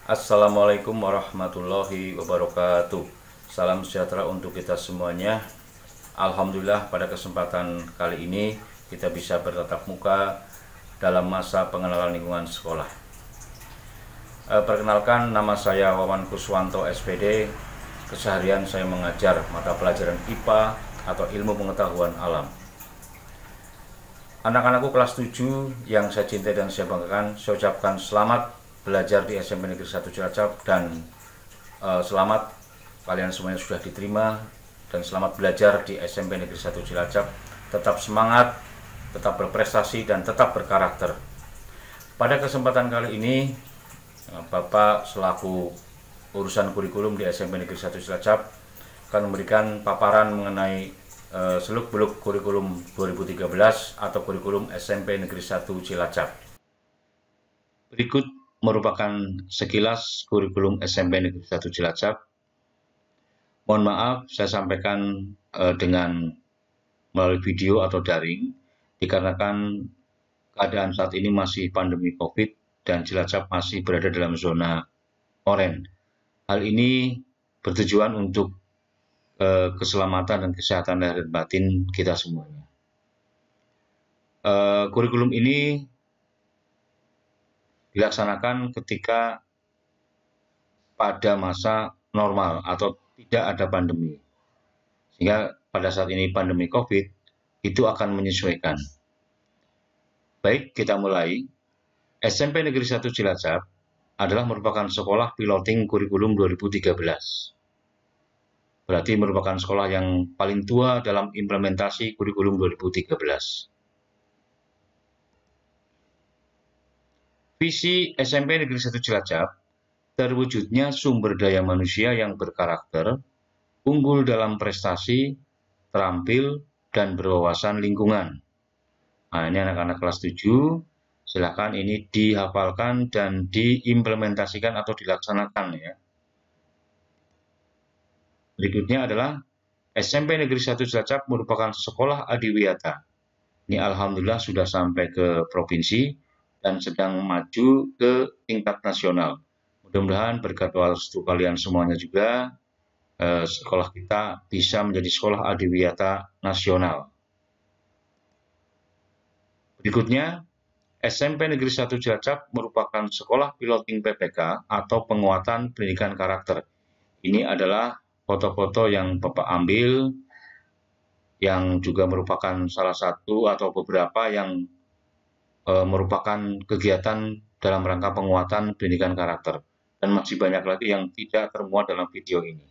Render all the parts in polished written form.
Assalamualaikum warahmatullahi wabarakatuh. Salam sejahtera untuk kita semuanya. Alhamdulillah pada kesempatan kali ini kita bisa bertatap muka dalam masa pengenalan lingkungan sekolah. Perkenalkan, nama saya Wawan Kuswanto SPD. Keseharian saya mengajar mata pelajaran IPA atau Ilmu Pengetahuan Alam. Anak-anakku kelas 7 yang saya cintai dan saya banggakan, saya ucapkan selamat belajar di SMP Negeri 1 Cilacap dan selamat kalian semuanya sudah diterima, dan selamat belajar di SMP Negeri 1 Cilacap. Tetap semangat, tetap berprestasi, dan tetap berkarakter. Pada kesempatan kali ini, Bapak selaku urusan kurikulum di SMP Negeri 1 Cilacap akan memberikan paparan mengenai seluk-beluk kurikulum 2013 atau kurikulum SMP Negeri 1 Cilacap. Berikut merupakan sekilas kurikulum SMP Negeri 1 Cilacap. Mohon maaf saya sampaikan dengan melalui video atau daring, dikarenakan keadaan saat ini masih pandemi COVID dan Cilacap masih berada dalam zona oranye. Hal ini bertujuan untuk keselamatan dan kesehatan lahir dan batin kita semuanya. Kurikulum ini dilaksanakan ketika pada masa normal atau tidak ada pandemi, sehingga pada saat ini pandemi COVID itu akan menyesuaikan. Baik, kita mulai. SMP Negeri 1 Cilacap adalah merupakan sekolah piloting kurikulum 2013. Berarti merupakan sekolah yang paling tua dalam implementasi kurikulum 2013. Visi SMP Negeri 1 Cilacap, terwujudnya sumber daya manusia yang berkarakter, unggul dalam prestasi, terampil, dan berwawasan lingkungan. Nah, ini anak-anak kelas 7, silakan ini dihafalkan dan diimplementasikan atau dilaksanakan ya. Berikutnya adalah SMP Negeri 1 Cilacap merupakan sekolah adiwiyata. Ini alhamdulillah sudah sampai ke provinsi dan sedang maju ke tingkat nasional. Mudah-mudahan berkat restu kalian semuanya juga, sekolah kita bisa menjadi sekolah adiwiyata nasional. Berikutnya, SMP Negeri 1 Cilacap merupakan sekolah piloting PPK atau penguatan pendidikan karakter. Ini adalah foto-foto yang Bapak ambil, yang juga merupakan salah satu atau beberapa yang merupakan kegiatan dalam rangka penguatan pendidikan karakter. Dan masih banyak lagi yang tidak termuat dalam video ini.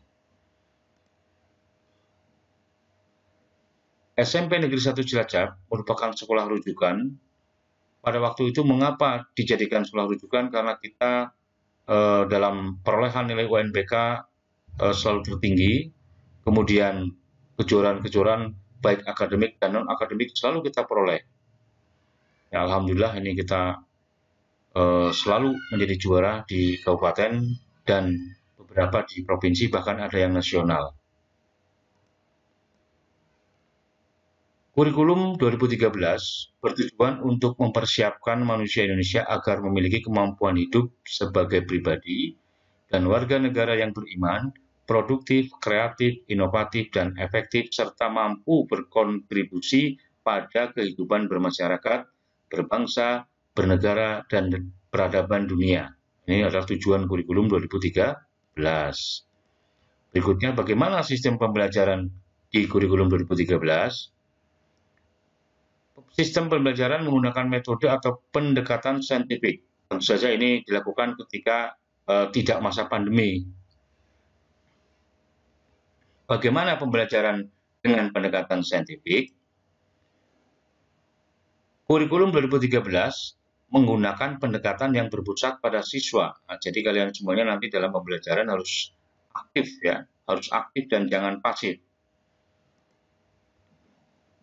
SMP Negeri 1 Cilacap merupakan sekolah rujukan. Pada waktu itu mengapa dijadikan sekolah rujukan? Karena kita dalam perolehan nilai UNBK selalu tertinggi, kemudian kejuaraan-kejuaraan baik akademik dan non-akademik selalu kita peroleh. Ya, alhamdulillah ini kita selalu menjadi juara di kabupaten dan beberapa di provinsi, bahkan ada yang nasional. Kurikulum 2013 bertujuan untuk mempersiapkan manusia Indonesia agar memiliki kemampuan hidup sebagai pribadi dan warga negara yang beriman, produktif, kreatif, inovatif, dan efektif, serta mampu berkontribusi pada kehidupan bermasyarakat, berbangsa, bernegara, dan peradaban dunia. Ini adalah tujuan kurikulum 2013. Berikutnya, bagaimana sistem pembelajaran di kurikulum 2013? Sistem pembelajaran menggunakan metode atau pendekatan saintifik. Tentu saja ini dilakukan ketika tidak masa pandemi. Bagaimana pembelajaran dengan pendekatan saintifik? Kurikulum 2013 menggunakan pendekatan yang berpusat pada siswa. Nah, jadi kalian semuanya nanti dalam pembelajaran harus aktif ya, harus aktif dan jangan pasif.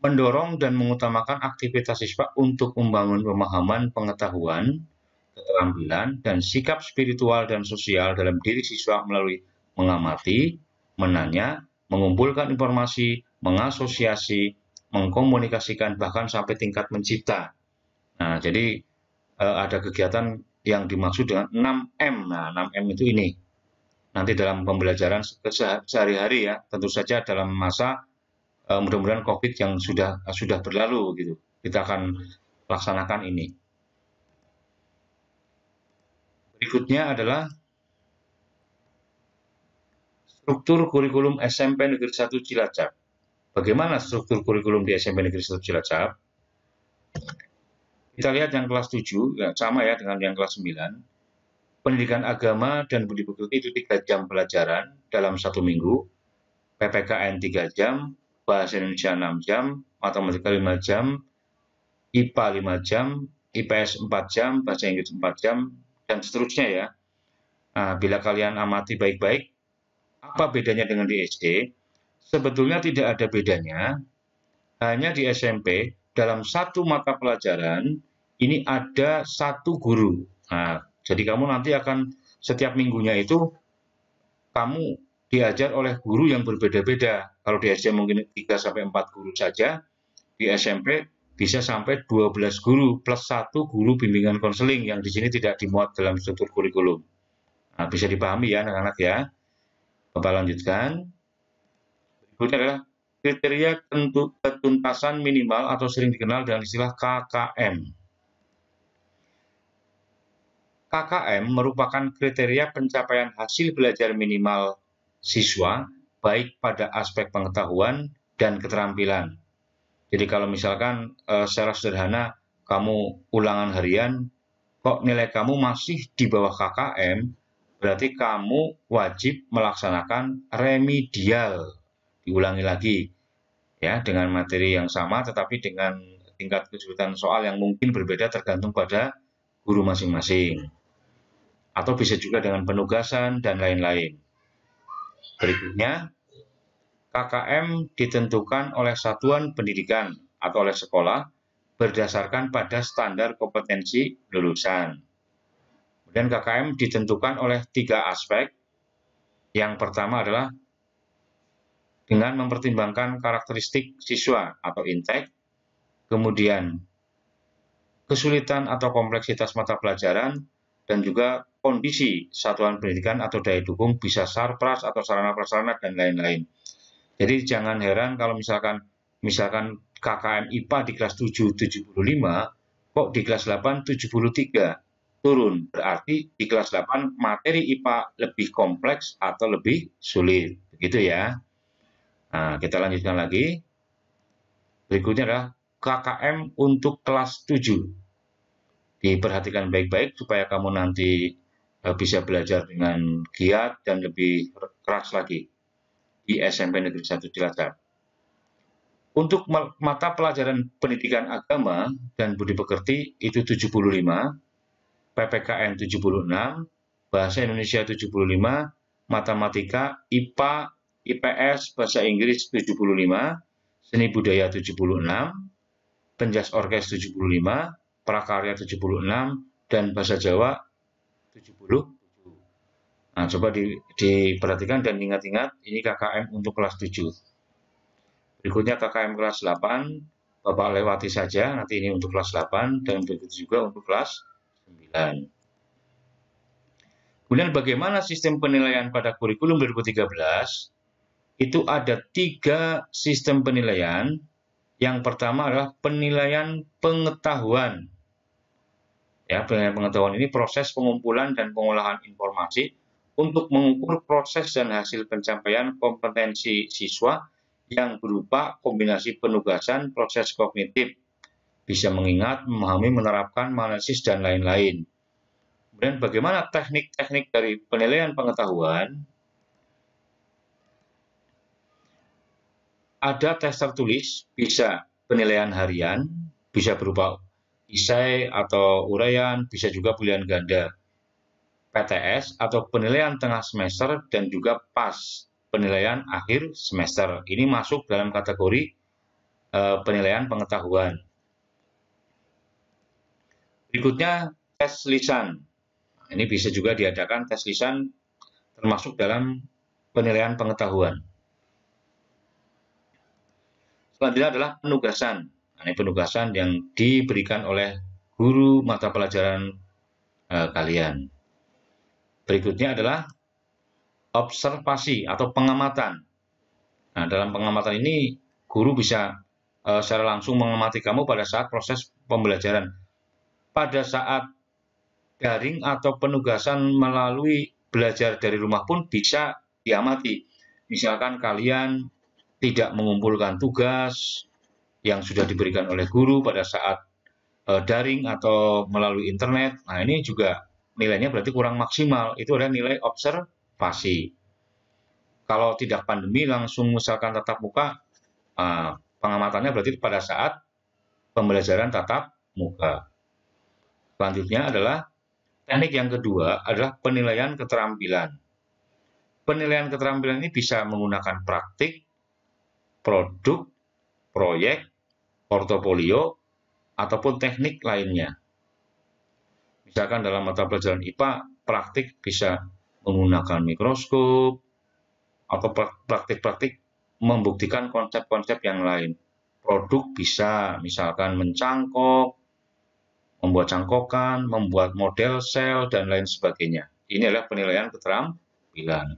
Mendorong dan mengutamakan aktivitas siswa untuk membangun pemahaman, pengetahuan, keterampilan, dan sikap spiritual dan sosial dalam diri siswa melalui mengamati, menanya, mengumpulkan informasi, mengasosiasi, mengkomunikasikan, bahkan sampai tingkat mencipta. Nah, jadi ada kegiatan yang dimaksud dengan 6M. Nah, 6M itu ini. Nanti dalam pembelajaran sehari-hari ya, tentu saja dalam masa mudah-mudahan COVID yang sudah berlalu gitu. Kita akan laksanakan ini. Berikutnya adalah struktur kurikulum SMP Negeri 1 Cilacap. Bagaimana struktur kurikulum di SMP Negeri 1 Cilacap? Kita lihat yang kelas 7, ya, sama ya dengan yang kelas 9. Pendidikan agama dan budi pekerti itu 3 jam pelajaran dalam 1 minggu. PPKN 3 jam, Bahasa Indonesia 6 jam, Matematika 5 jam, IPA 5 jam, IPS 4 jam, Bahasa Inggris 4 jam, dan seterusnya ya. Nah, bila kalian amati baik-baik, apa bedanya dengan di SD? Sebetulnya tidak ada bedanya, hanya di SMP dalam satu mata pelajaran ini ada satu guru. Nah, jadi kamu nanti akan setiap minggunya itu kamu diajar oleh guru yang berbeda-beda. Kalau di SD mungkin 3-4 guru saja, di SMP bisa sampai 12 guru plus 1 guru bimbingan konseling yang di sini tidak dimuat dalam struktur kurikulum. Nah, bisa dipahami ya anak-anak ya. Bapak lanjutkan. Berikutnya adalah kriteria ketuntasan minimal atau sering dikenal dengan istilah KKM. KKM merupakan kriteria pencapaian hasil belajar minimal siswa, baik pada aspek pengetahuan dan keterampilan. Jadi kalau misalkan secara sederhana kamu ulangan harian, kok nilai kamu masih di bawah KKM, berarti kamu wajib melaksanakan remedial. Diulangi lagi ya dengan materi yang sama tetapi dengan tingkat kesulitan soal yang mungkin berbeda tergantung pada guru masing-masing. Atau bisa juga dengan penugasan dan lain-lain. Berikutnya, KKM ditentukan oleh satuan pendidikan atau oleh sekolah berdasarkan pada standar kompetensi lulusan. Kemudian KKM ditentukan oleh 3 aspek. Yang pertama adalah dengan mempertimbangkan karakteristik siswa atau intek, kemudian kesulitan atau kompleksitas mata pelajaran, dan juga kondisi satuan pendidikan atau daya dukung, bisa sarpras atau sarana prasarana dan lain-lain. Jadi jangan heran kalau misalkan KKM IPA di kelas 7 75, kok di kelas 8 73 turun. Berarti di kelas 8 materi IPA lebih kompleks atau lebih sulit. Begitu ya. Nah, kita lanjutkan lagi. Berikutnya adalah KKM untuk kelas 7. Diperhatikan baik-baik supaya kamu nanti bisa belajar dengan giat dan lebih keras lagi di SMP Negeri 1 Cilacap. Untuk mata pelajaran pendidikan agama dan budi pekerti itu 75, PPKN 76, Bahasa Indonesia 75, Matematika, IPA, IPS, Bahasa Inggris 75, Seni Budaya 76, Penjas Orkes 75, Prakarya 76, dan Bahasa Jawa 77. Nah, coba diperhatikan dan ingat-ingat, ini KKM untuk kelas 7. Berikutnya KKM kelas 8, Bapak lewati saja, nanti ini untuk kelas 8, dan begitu juga untuk kelas 9. Kemudian bagaimana sistem penilaian pada kurikulum 2013? Itu ada 3 sistem penilaian. Yang pertama adalah penilaian pengetahuan. Ya, penilaian pengetahuan ini proses pengumpulan dan pengolahan informasi untuk mengukur proses dan hasil pencapaian kompetensi siswa yang berupa kombinasi penugasan, proses kognitif, bisa mengingat, memahami, menerapkan, menganalisis, dan lain-lain. Kemudian bagaimana teknik-teknik dari penilaian pengetahuan? Ada tes tertulis, bisa penilaian harian, bisa berupa esai atau uraian, bisa juga pilihan ganda. PTS atau penilaian tengah semester dan juga PAS, penilaian akhir semester. Ini masuk dalam kategori penilaian pengetahuan. Berikutnya tes lisan. Ini bisa juga diadakan tes lisan termasuk dalam penilaian pengetahuan. Selanjutnya adalah penugasan. Nah, ini penugasan yang diberikan oleh guru mata pelajaran kalian. Berikutnya adalah observasi atau pengamatan. Nah, dalam pengamatan ini guru bisa secara langsung mengamati kamu pada saat proses pembelajaran. Pada saat daring atau penugasan melalui belajar dari rumah pun bisa diamati. Misalkan kalian tidak mengumpulkan tugas yang sudah diberikan oleh guru pada saat daring atau melalui internet. Nah, ini juga nilainya berarti kurang maksimal. Itu adalah nilai observasi. Kalau tidak pandemi langsung misalkan tatap muka, pengamatannya berarti pada saat pembelajaran tatap muka. Selanjutnya adalah teknik yang kedua adalah penilaian keterampilan. Penilaian keterampilan ini bisa menggunakan praktik, produk, proyek, portofolio, ataupun teknik lainnya. Misalkan dalam mata pelajaran IPA, praktik bisa menggunakan mikroskop, atau praktik-praktik membuktikan konsep-konsep yang lain. Produk bisa misalkan mencangkok, membuat cangkokan, membuat model sel, dan lain sebagainya. Ini adalah penilaian keterampilan.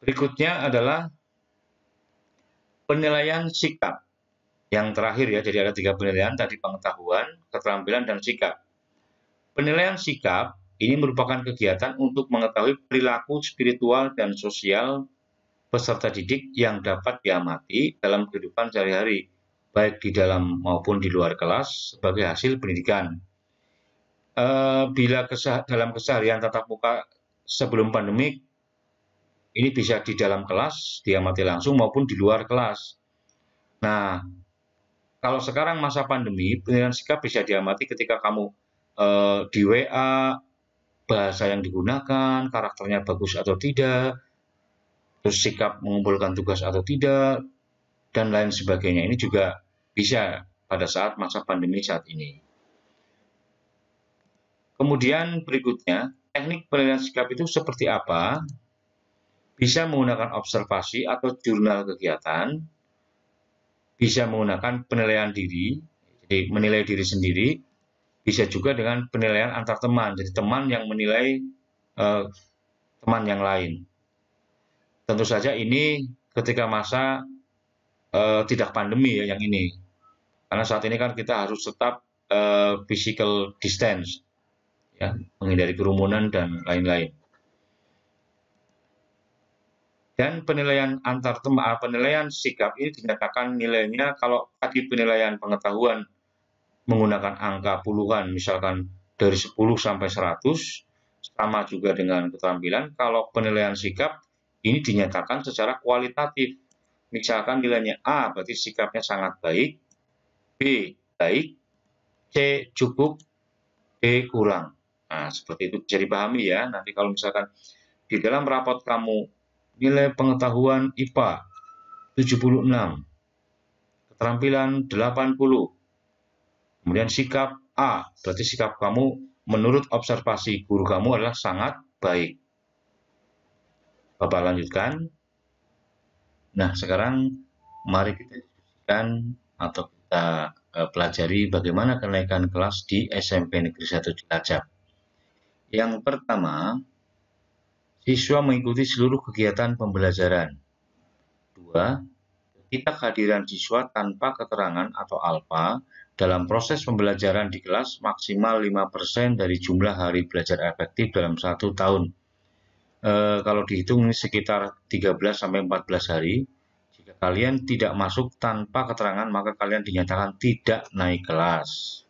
Berikutnya adalah penilaian sikap. Yang terakhir ya, jadi ada 3 penilaian, tadi pengetahuan, keterampilan, dan sikap. Penilaian sikap ini merupakan kegiatan untuk mengetahui perilaku spiritual dan sosial peserta didik yang dapat diamati dalam kehidupan sehari-hari, baik di dalam maupun di luar kelas sebagai hasil pendidikan. Bila dalam keseharian tatap muka sebelum pandemik, ini bisa di dalam kelas, diamati langsung maupun di luar kelas. Nah, kalau sekarang masa pandemi, penilaian sikap bisa diamati ketika kamu di WA, bahasa yang digunakan, karakternya bagus atau tidak, terus sikap mengumpulkan tugas atau tidak, dan lain sebagainya. Ini juga bisa pada saat masa pandemi saat ini. Kemudian berikutnya, teknik penilaian sikap itu seperti apa? Bisa menggunakan observasi atau jurnal kegiatan, bisa menggunakan penilaian diri, jadi menilai diri sendiri, bisa juga dengan penilaian antar teman, jadi teman yang menilai teman yang lain. Tentu saja ini ketika masa tidak pandemi ya yang ini, karena saat ini kan kita harus tetap physical distance, ya, menghindari kerumunan dan lain-lain. Dan penilaian antar teman, penilaian sikap ini dinyatakan nilainya kalau tadi penilaian pengetahuan menggunakan angka puluhan, misalkan dari 10 sampai 100, sama juga dengan keterampilan. Kalau penilaian sikap ini dinyatakan secara kualitatif. Misalkan nilainya A berarti sikapnya sangat baik, B baik, C cukup, D kurang. Nah, seperti itu bisa dipahami ya. Nanti kalau misalkan di dalam rapot kamu nilai pengetahuan IPA 76, keterampilan 80, kemudian sikap A, berarti sikap kamu menurut observasi guru kamu adalah sangat baik. Bapak lanjutkan. Nah, sekarang mari kita diskusikan atau kita pelajari bagaimana kenaikan kelas di SMP Negeri 1 Cilacap. Yang pertama, siswa mengikuti seluruh kegiatan pembelajaran. 2. Ketika kehadiran siswa tanpa keterangan atau alfa dalam proses pembelajaran di kelas maksimal 5% dari jumlah hari belajar efektif dalam 1 tahun. Kalau dihitung ini sekitar 13-14 hari. Jika kalian tidak masuk tanpa keterangan, maka kalian dinyatakan tidak naik kelas.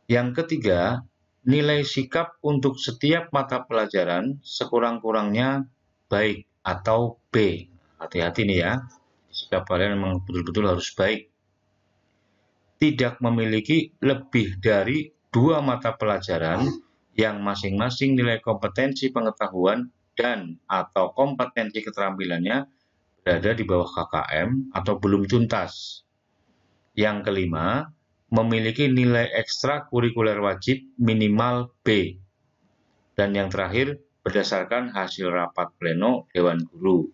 Yang ketiga, nilai sikap untuk setiap mata pelajaran sekurang-kurangnya baik atau B. Hati-hati nih ya, sikap kalian memang betul-betul harus baik. Tidak memiliki lebih dari 2 mata pelajaran yang masing-masing nilai kompetensi pengetahuan dan atau kompetensi keterampilannya berada di bawah KKM atau belum tuntas. Yang kelima, memiliki nilai ekstrakurikuler wajib minimal B. Dan yang terakhir, berdasarkan hasil rapat pleno Dewan Guru.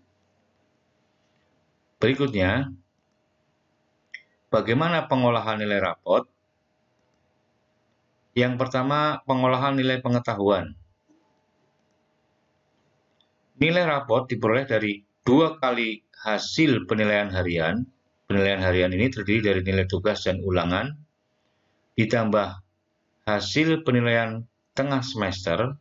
Berikutnya, bagaimana pengolahan nilai rapot? Yang pertama, pengolahan nilai pengetahuan. Nilai raport diperoleh dari 2 kali hasil penilaian harian. Penilaian harian ini terdiri dari nilai tugas dan ulangan, ditambah hasil penilaian tengah semester,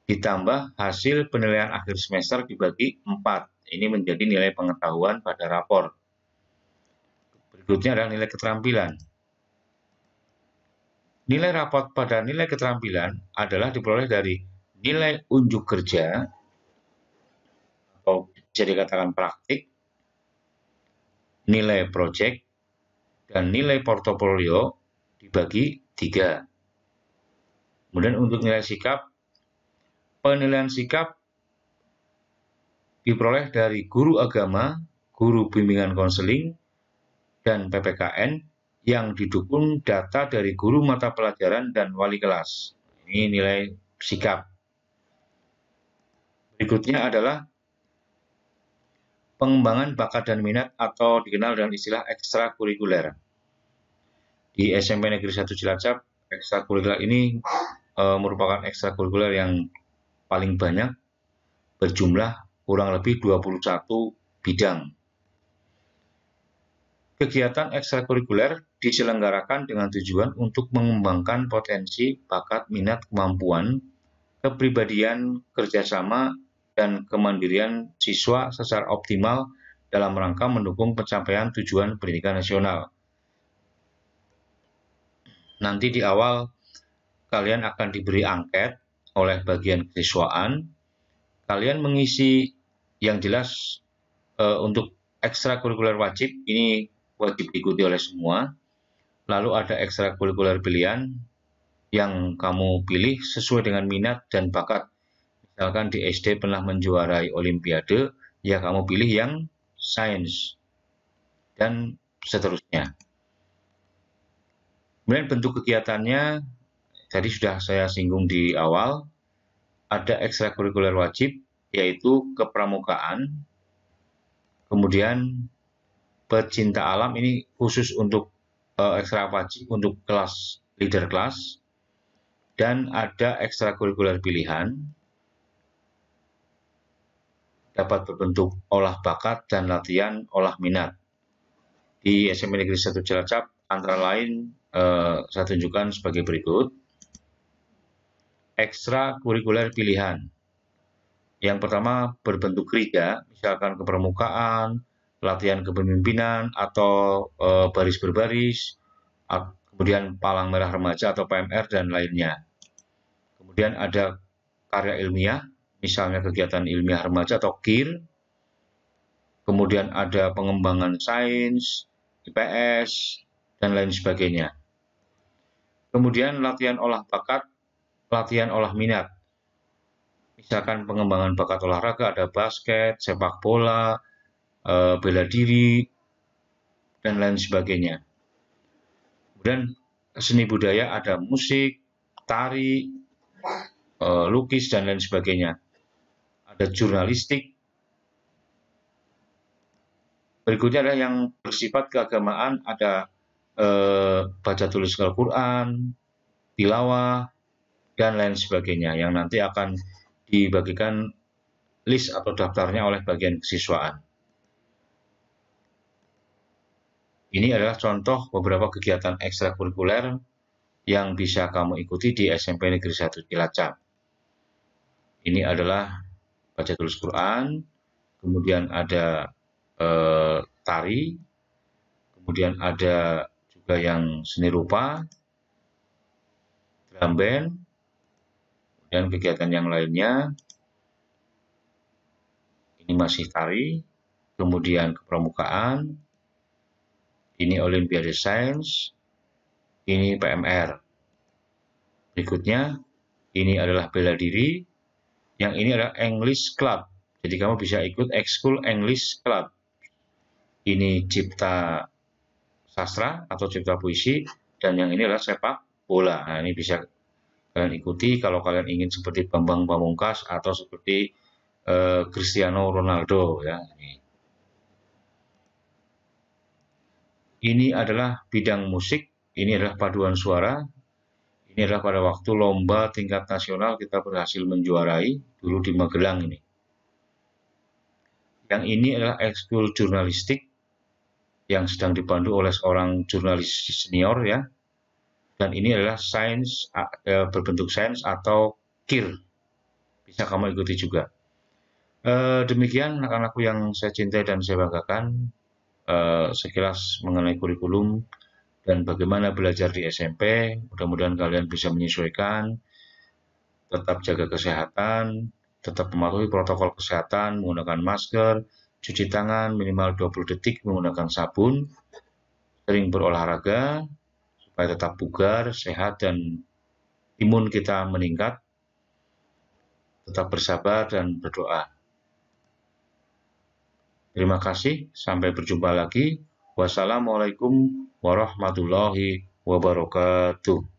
ditambah hasil penilaian akhir semester dibagi 4. Ini menjadi nilai pengetahuan pada rapor. Berikutnya adalah nilai keterampilan. Nilai raport pada nilai keterampilan adalah diperoleh dari nilai unjuk kerja, atau bisa dikatakan praktik, nilai proyek, dan nilai portofolio dibagi 3. Kemudian untuk nilai sikap, penilaian sikap diperoleh dari guru agama, guru bimbingan konseling, dan PPKN yang didukung data dari guru mata pelajaran dan wali kelas. Ini nilai sikap. Berikutnya adalah pengembangan bakat dan minat atau dikenal dengan istilah ekstrakurikuler. Di SMP Negeri 1 Cilacap, ekstrakurikuler ini merupakan ekstrakurikuler yang paling banyak, berjumlah kurang lebih 21 bidang. Kegiatan ekstrakurikuler diselenggarakan dengan tujuan untuk mengembangkan potensi, bakat, minat, kemampuan, kepribadian, kerjasama, dan kemandirian siswa secara optimal dalam rangka mendukung pencapaian tujuan pendidikan nasional. Nanti di awal kalian akan diberi angket oleh bagian kesiswaan. Kalian mengisi yang jelas untuk ekstrakurikuler wajib, ini wajib diikuti oleh semua. Lalu ada ekstrakurikuler pilihan yang kamu pilih sesuai dengan minat dan bakat. Misalkan di SD pernah menjuarai olimpiade, ya kamu pilih yang sains, dan seterusnya. Kemudian bentuk kegiatannya, tadi sudah saya singgung di awal, ada ekstrakurikuler wajib, yaitu kepramukaan, kemudian pecinta alam, ini khusus untuk ekstra wajib untuk kelas leader kelas, dan ada ekstrakurikuler pilihan, dapat berbentuk olah bakat dan latihan olah minat. Di SMP Negeri 1 Cilacap antara lain saya tunjukkan sebagai berikut. Ekstrakurikuler pilihan. Yang pertama berbentuk kriga, misalkan kepramukaan, latihan kepemimpinan atau baris berbaris, kemudian palang merah remaja atau PMR dan lainnya. Kemudian ada karya ilmiah, misalnya kegiatan ilmiah remaja atau KIR. Kemudian ada pengembangan sains, IPS, dan lain sebagainya. Kemudian latihan olah bakat, latihan olah minat. Misalkan pengembangan bakat olahraga, ada basket, sepak bola, bela diri, dan lain sebagainya. Kemudian seni budaya ada musik, tari, lukis, dan lain sebagainya. Ada jurnalistik. Berikutnya adalah yang bersifat keagamaan, ada baca tulis Al-Quran, tilawah, dan lain sebagainya, yang nanti akan dibagikan list atau daftarnya oleh bagian kesiswaan. Ini adalah contoh beberapa kegiatan ekstrakurikuler yang bisa kamu ikuti di SMP Negeri 1 Cilacap. Ini adalah baca tulis Quran, kemudian ada tari, kemudian ada juga yang seni rupa, drum band, dan kegiatan yang lainnya. Ini masih tari, kemudian kepramukaan, ini olimpiade sains, ini PMR. Berikutnya, ini adalah bela diri, yang ini adalah English Club. Jadi kamu bisa ikut ekskul English Club. Ini cipta sastra atau cipta puisi, dan yang ini adalah sepak bola. Nah, ini bisa kalian ikuti kalau kalian ingin seperti Bambang Pamungkas atau seperti Cristiano Ronaldo, ya. Ini adalah bidang musik, ini adalah paduan suara, ini Ini adalah pada waktu lomba tingkat nasional kita berhasil menjuarai dulu di Magelang ini. Yang ini adalah ekskul jurnalistik yang sedang dipandu oleh seorang jurnalis senior ya. Dan ini adalah sains berbentuk sains atau KIR. Bisa kamu ikuti juga. Demikian anak-anakku yang saya cintai dan saya banggakan, sekilas mengenai kurikulum dan bagaimana belajar di SMP. Mudah-mudahan kalian bisa menyesuaikan, tetap jaga kesehatan, tetap mematuhi protokol kesehatan, menggunakan masker, cuci tangan minimal 20 detik menggunakan sabun, sering berolahraga supaya tetap bugar, sehat, dan imun kita meningkat. Tetap bersabar dan berdoa. Terima kasih, sampai berjumpa lagi. Wassalamualaikum warahmatullahi wabarakatuh.